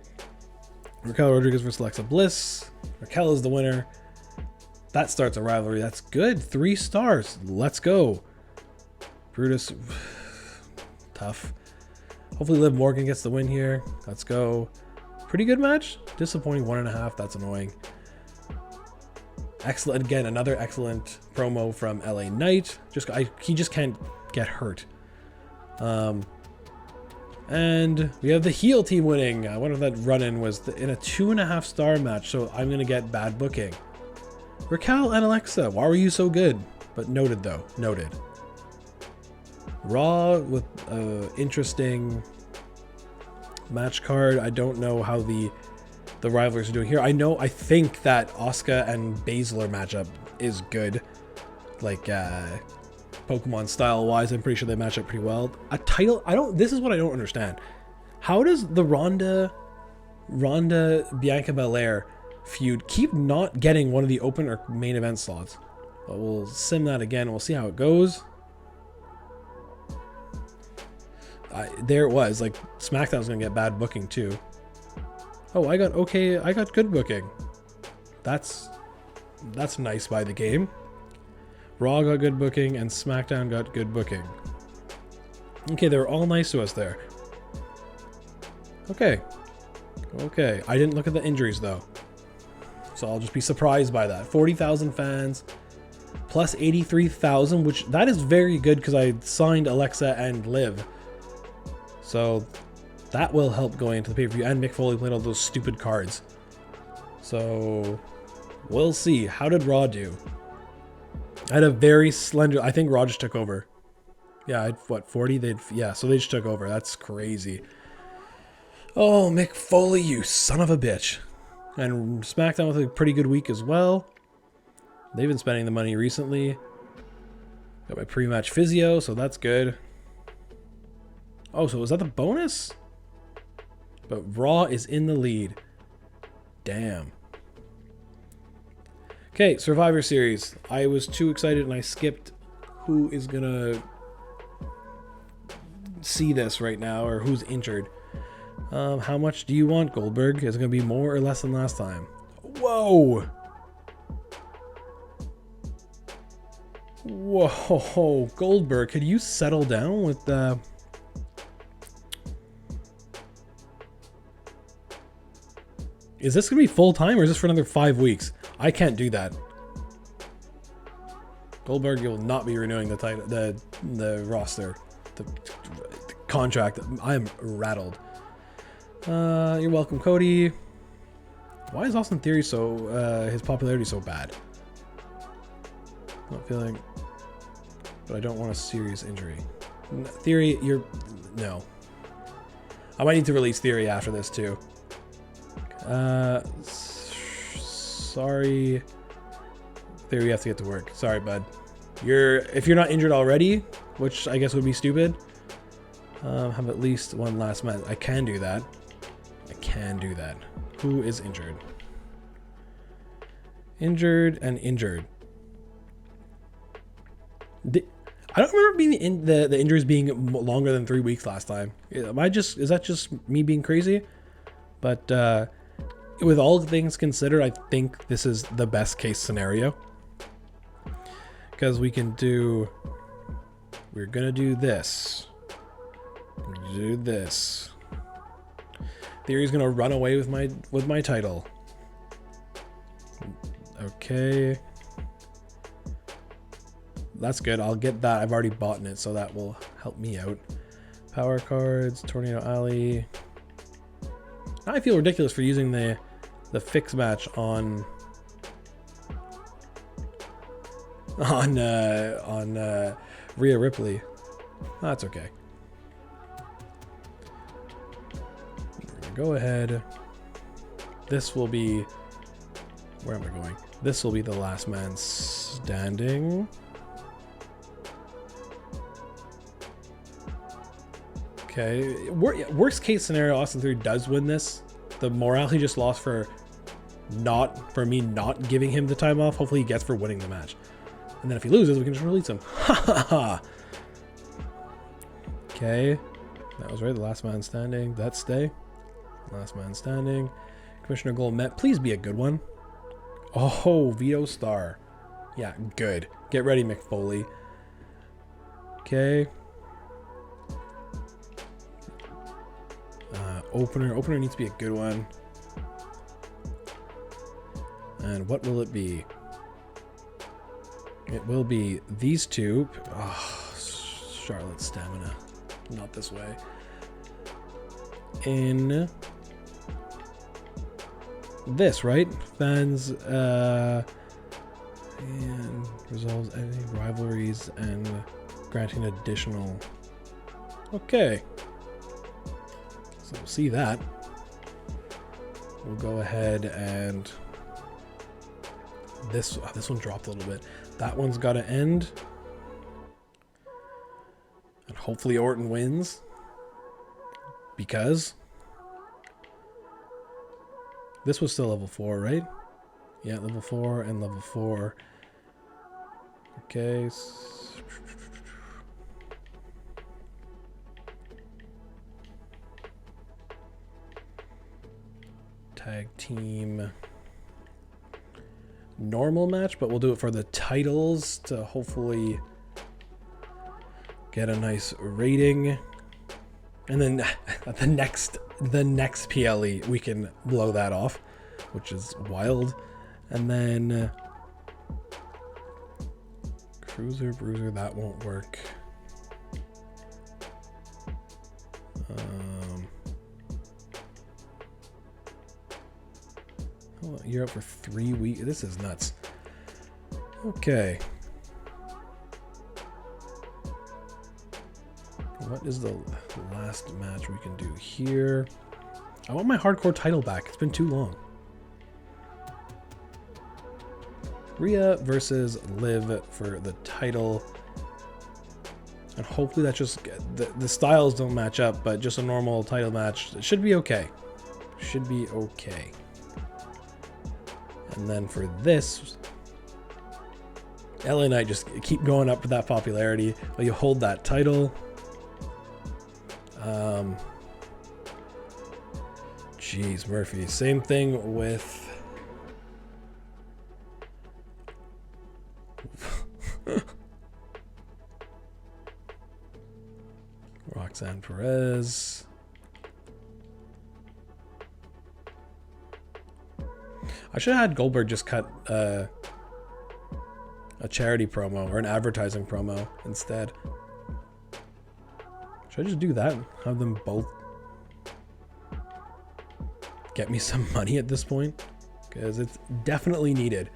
Raquel Rodriguez versus Alexa Bliss. Raquel is the winner. That starts a rivalry. That's good. 3 stars. Let's go. Brutus. Tough. Hopefully Liv Morgan gets the win here. Let's go. Pretty good match. Disappointing 1.5. That's annoying. Excellent. Again, another excellent promo from LA Knight. He just can't get hurt. And we have the heel team winning. I wonder if that run-in was in a 2.5 star match, so I'm going to get bad booking. Raquel and Alexa, why were you so good? But noted though, noted. Raw with interesting match card. I don't know how the rivalries are doing here. I think that Asuka and Baszler matchup is good. Like Pokemon style wise, I'm pretty sure they match up pretty well. A title, this is what I don't understand. How does the Ronda Bianca Belair feud keep not getting one of the open or main event slots? But we'll sim that again. We'll see how it goes. There it was. Like SmackDown's gonna get bad booking too. Oh, I got good booking. That's nice by the game. Raw got good booking and SmackDown got good booking. Okay, they were all nice to us there. Okay. I didn't look at the injuries though, so I'll just be surprised by that. 40,000 fans plus 83,000, which that is very good because I signed Alexa and Liv. So that will help going into the pay-per-view. And Mick Foley played all those stupid cards. So we'll see. How did Raw do? I had a very slender... I think Raw just took over. Yeah, I had, what, 40? Yeah, so they just took over. That's crazy. Oh, Mick Foley, you son of a bitch. And SmackDown with a pretty good week as well. They've been spending the money recently. Got my pre-match physio, so that's good. Oh, so was that the bonus? But Raw is in the lead. Damn. Okay, Survivor Series. I was too excited and I skipped who is gonna see this right now, or who's injured. How much do you want, Goldberg? Is it gonna be more or less than last time? Whoa! Whoa, Goldberg, could you settle down with the... Is this gonna be full time, or is this for another 5 weeks? I can't do that. Goldberg, you'll not be renewing the title, the roster, the contract. I am rattled. You're welcome, Cody. Why is Austin Theory so his popularity so bad? Not feeling, but I don't want a serious injury. Theory, no. I might need to release Theory after this too. Sorry. Theory, you have to get to work. Sorry, bud. If you're not injured already, which I guess would be stupid, have at least one last match. I can do that. I can do that. Who is injured? Injured and injured. I don't remember being the injuries being longer than 3 weeks last time. Is that just me being crazy? But with all things considered, I think this is the best case scenario. Because we're gonna do this. Do this. Theory's gonna run away with my title. Okay. That's good. I'll get that. I've already bought it, so that will help me out. Power cards, Tornado Alley. I feel ridiculous for using the fix match on Rhea Ripley. That's okay. Go ahead. This will be... Where am I going? This will be the last man standing. Okay. Worst case scenario, Austin Theory does win this. The morale he just lost for me not giving him the time off, hopefully he gets for winning the match. And then if he loses, we can just release him. Ha ha ha! Okay. That was right. The last man standing. That stay. Last man standing. Commissioner Gold Met. Please be a good one. Oh, Vito Star. Yeah, good. Get ready, Mick Foley. Okay. Opener. Opener needs to be a good one. And what will it be? It will be these two. Oh, Charlotte's stamina. Not this way. In this, right? Fans and resolves any rivalries and granting additional. Okay. So we'll see that. We'll go ahead and this one dropped a little bit. That one's got to end. And hopefully Orton wins. Because this was still level 4, right? Yeah, level 4 and level 4. Okay. Tag team normal match, but we'll do it for the titles to hopefully get a nice rating. And then the next PLE we can blow that off, which is wild. And then Cruiser, Bruiser, that won't work. Oh, you're up for 3 weeks. This is nuts. Okay. What is the last match we can do here? I want my hardcore title back. It's been too long. Rhea versus Liv for the title. And hopefully that just... The styles don't match up, but just a normal title match. It should be okay. Should be okay. And then for this... LA Knight just keep going up with that popularity. But you hold that title. Jeez, Murphy. Same thing with Roxanne Perez. I should have had Goldberg just cut a charity promo or an advertising promo instead. Should I just do that? Have them both get me some money at this point? Because it's definitely needed.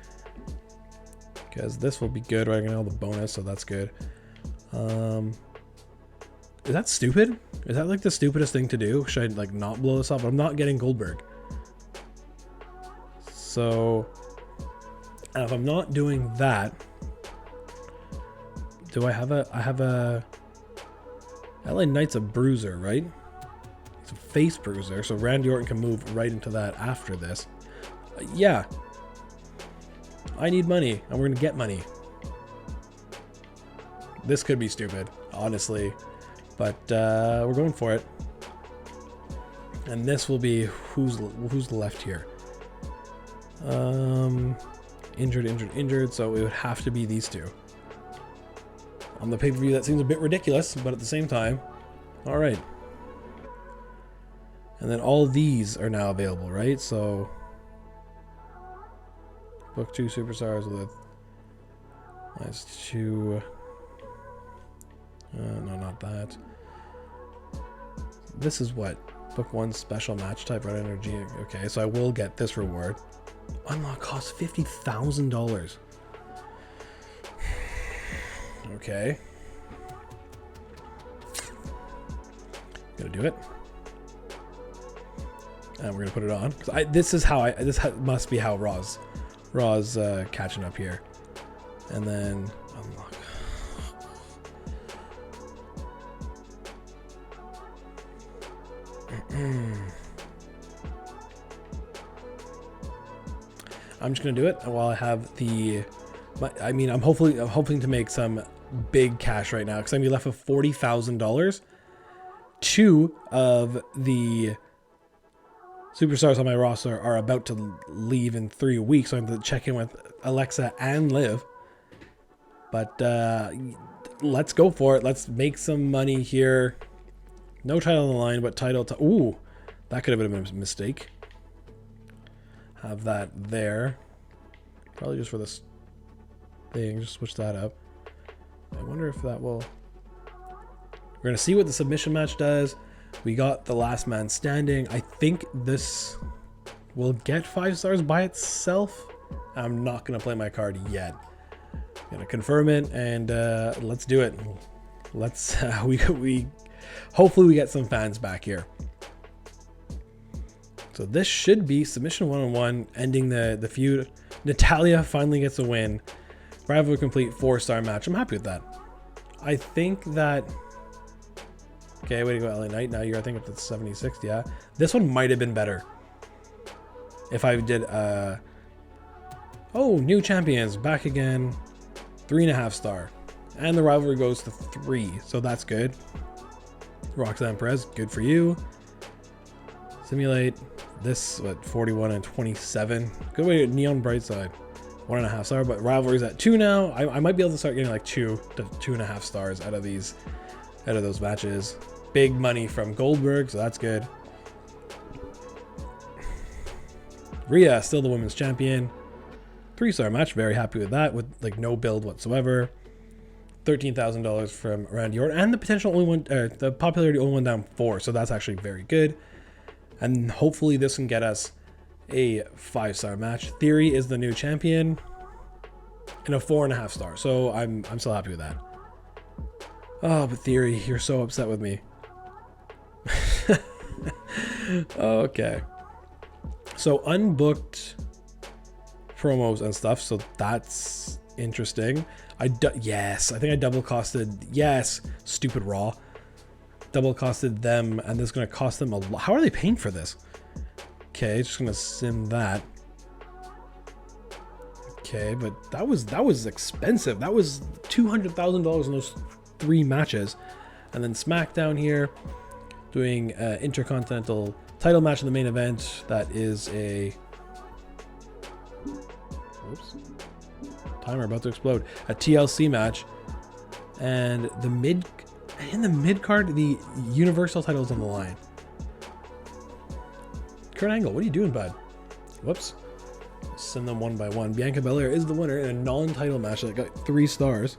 Because this will be good. Right? I get all the bonus, so that's good. Is that stupid? Is that like the stupidest thing to do? Should I like not blow this up? I'm not getting Goldberg. So if I'm not doing that, do I have a LA Knight's a bruiser, right? It's a face bruiser, so Randy Orton can move right into that after this. Yeah. I need money, and we're gonna get money. This could be stupid, honestly, but we're going for it. And this will be who's left here. Injured, so it would have to be these two. On the pay-per-view, that seems a bit ridiculous, but at the same time, all right. And then all these are now available, right? So book 2 superstars with that's 2. No, not that. This is what? Book 1 special match type, Red Energy. Okay, so I will get this reward. Unlock costs $50,000. Okay. Gonna do it. And we're gonna put it on. This must be how Raw's catching up here. And then unlock. I'm just gonna do it while I have I'm hoping to make some big cash right now because I'm gonna be left with $40,000. 2 of the superstars on my roster are about to leave in 3 weeks, so I'm going to check in with Alexa and Liv. But let's go for it. Let's make some money here. No title on the line, but title to... Ooh, that could have been a mistake. Have that there. Probably just for this thing. Just switch that up. I wonder if that will... We're going to see what the submission match does. We got the last man standing. I think this will get 5 stars by itself. I'm not going to play my card yet. I'm going to confirm it and let's do it. Let's hopefully we get some fans back here. So this should be submission 1-on-1 ending the feud. Natalya finally gets a win. Rivalry complete 4-star match. I'm happy with that. I think that... Okay, way to go, LA Knight. Now you're, I think, up to 76, yeah. This one might have been better. If I did, oh, new champions, back again. 3.5 star. And the rivalry goes to 3, so that's good. Roxanne Perez, good for you. Simulate. This, what, 41 and 27. Good way to Neon Brightside. 1.5 star, but rivalry's at 2 now. I might be able to start getting like 2 to 2.5 stars out of those matches. Big money from Goldberg, so that's good. Rhea, still the women's champion. 3-star match, very happy with that, with like no build whatsoever. $13,000 from Randy Orton, and the potential only one, the popularity only went down 4, so that's actually very good. And hopefully this can get us a 5-star match. Theory is the new champion, and a 4.5 star, so I'm still happy with that. Oh, but Theory, you're so upset with me. Okay. So unbooked promos and stuff, so that's interesting. Yes, I think I double costed. Yes, stupid Raw. Double costed them, and this is going to cost them a lot. How are they paying for this? Okay, just going to sim that. Okay, but that was expensive. That was $200,000 in those 3 matches. And then SmackDown here, doing Intercontinental title match in the main event. That is a... Oops. Timer about to explode. A TLC match. And in the mid card, the Universal title is on the line. Kurt Angle, what are you doing, bud? Whoops. Send them one by one. Bianca Belair is the winner in a non-title match that got 3 stars.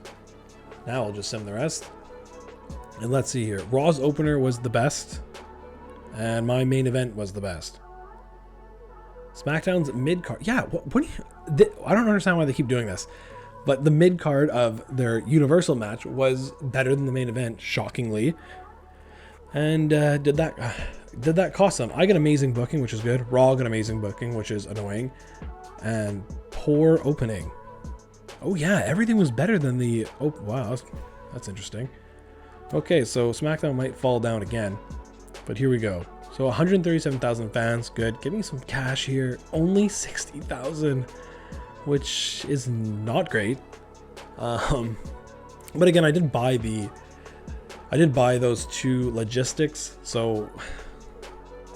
Now I'll just send the rest. And let's see here. Raw's opener was the best. And my main event was the best. SmackDown's mid-card. Yeah, what do you... I don't understand why they keep doing this. But the mid-card of their Universal match was better than the main event, shockingly. And did that cost them? I got amazing booking, which is good. Raw got amazing booking, which is annoying. And poor opening. Oh yeah, everything was better than the... Oh, wow, that's interesting. Okay, so SmackDown might fall down again. But here we go. So 137,000 fans, good. Give me some cash here. Only 60,000, which is not great. But again, I did buy those 2 logistics, so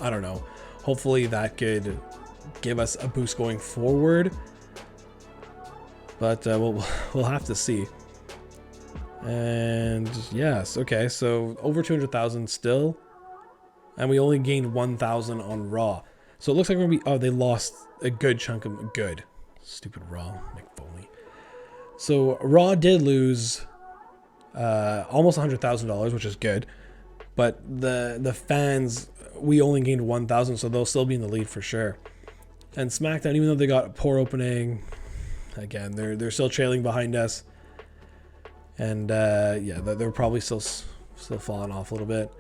I don't know. Hopefully that could give us a boost going forward. But we'll have to see. And yes, okay, so over 200,000 still. And we only gained 1,000 on Raw. So it looks like we're going to be... Oh, they lost a good chunk of... Good. Stupid Raw. Mick Foley. So Raw did lose almost $100,000, which is good. But the fans, we only gained 1,000, so they'll still be in the lead for sure. And SmackDown, even though they got a poor opening, again, they're still trailing behind us. And yeah, they're probably still falling off a little bit.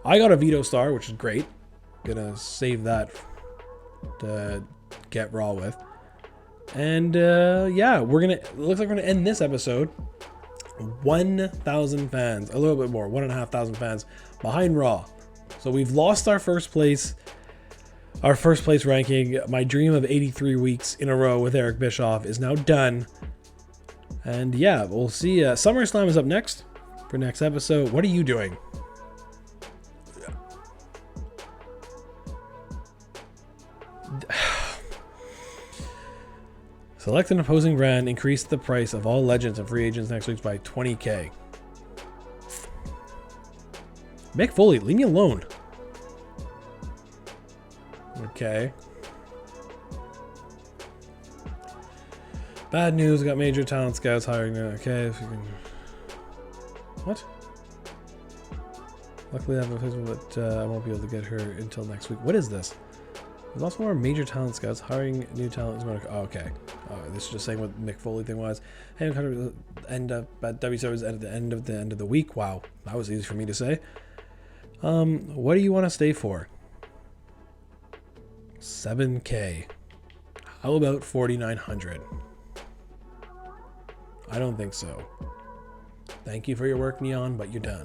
I got a veto star, which is great. Gonna save that to get Raw with. And yeah, it looks like we're gonna end this episode 1,000 fans, a little bit more, 1,500 fans behind Raw. So we've lost our first place ranking. My dream of 83 weeks in a row with Eric Bischoff is now done. And yeah, we'll see. SummerSlam is up next for next episode. What are you doing? Select an opposing brand. Increase the price of all legends and free agents next week by 20K. Mick Foley, leave me alone. Okay. Bad news. Got major talent scouts hiring. Okay, if you can. What? Luckily, I have a Facebook, but I won't be able to get her until next week. What is this? There's also more major talent scouts hiring new talent is going to... Oh, okay. This is just saying what Mick Foley thing was. Hey, I'm kind of end up at WCW at the end of the week. Wow, that was easy for me to say. What do you want to stay for? 7K. How about 4,900? I don't think so. Thank you for your work, Neon, but you're done.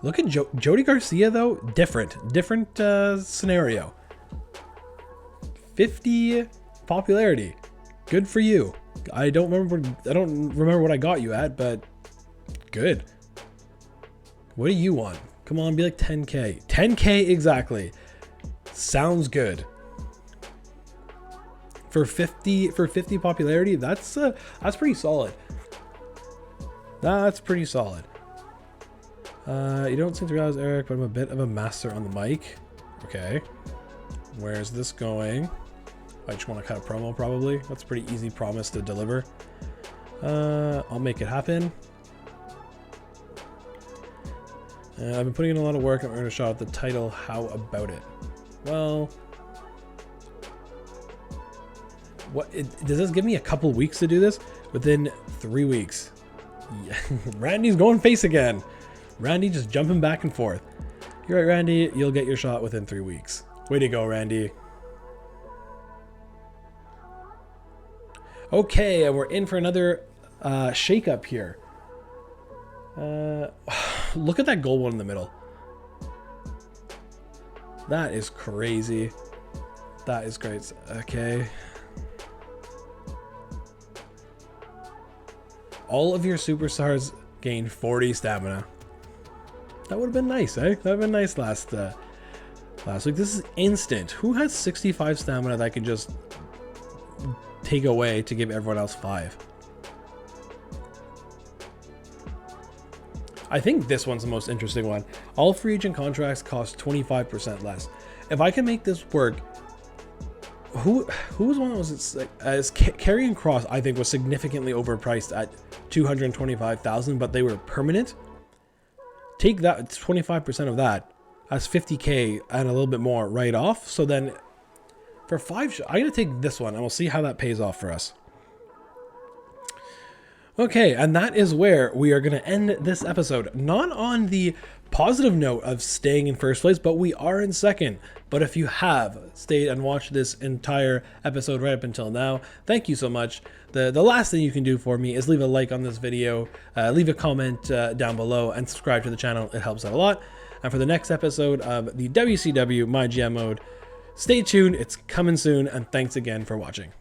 Look at Jody Garcia, though. Different scenario. 50 popularity. Good for you. I don't remember what I got you at, but good. What do you want? Come on, be like 10K. 10K exactly. Sounds good. For 50 popularity, that's pretty solid. That's pretty solid. You don't seem to realize, Eric, but I'm a bit of a master on the mic. Okay. Where's this going? I just want to cut a promo, probably. That's a pretty easy promise to deliver. I'll make it happen. I've been putting in a lot of work. I've earned a shot at the title. How about it? Well... does this give me a couple weeks to do this? Within 3 weeks. Yeah. Randy's going face again. Randy just jumping back and forth. You're right, Randy. You'll get your shot within 3 weeks. Way to go, Randy. Okay, and we're in for another shakeup here. Look at that gold one in the middle. That is crazy. That is great. Okay. all of your superstars gain 40 stamina. That would have been nice, eh? That would have been nice last week. This is instant. Who has 65 stamina that I can just take away to give everyone else 5? I think this one's the most interesting one. All free agent contracts cost 25% less. If I can make this work, who was one that was as Karrion Kross, I think, was significantly overpriced at 225,000, but they were permanent. Take that 25% of that as 50k and a little bit more right off. So then for 5, I'm gonna take this one and we'll see how that pays off for us. Okay, and that is where we are going to end this episode. Not on the positive note of staying in first place, but we are in second. But if you have stayed and watched this entire episode right up until now, thank you so much. The last thing you can do for me is leave a like on this video, leave a comment down below, and subscribe to the channel. It helps out a lot. And for the next episode of the WCW MyGM mode, stay tuned. It's coming soon, and thanks again for watching.